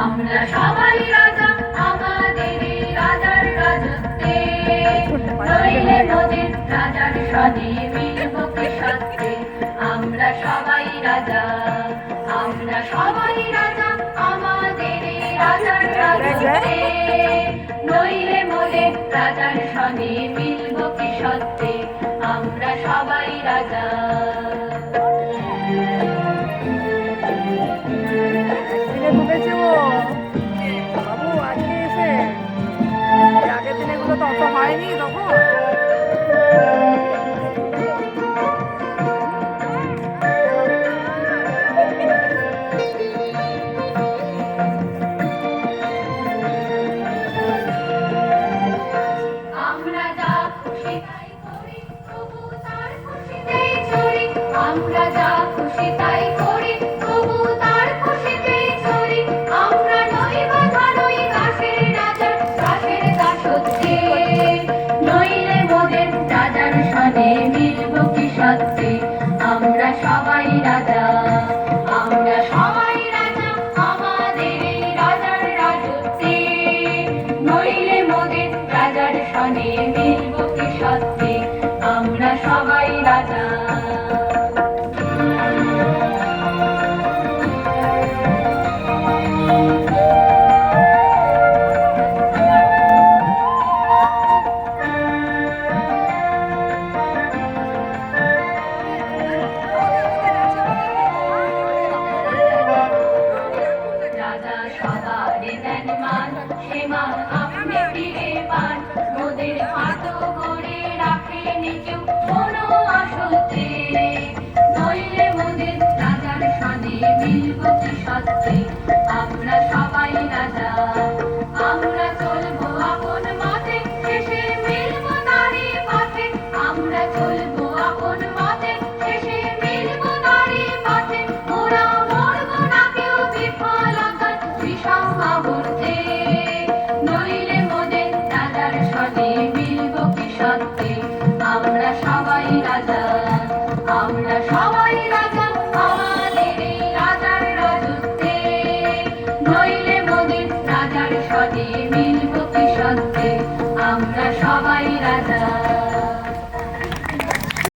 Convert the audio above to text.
আমরা সবাই রাজা আমাদের এই রাজার রাজত্বে, নইলে মোদের রাজার সনে মিলব কি সত্যে। আমরা সবাই রাজা, আমরা সবাই রাজা আমাদের এই রাজার রাজত্বে, নইলে মোদের রাজার সনে মিলব কি সত্যে। আমরা সবাই রাজা। বাবু আজকে এসে আগের দিন এগুলো তো অত হয়নি তখন। আমরা যা খুশি তাই করি, তবু তার খুশিতেই চড়ি। আমরা যা খুশি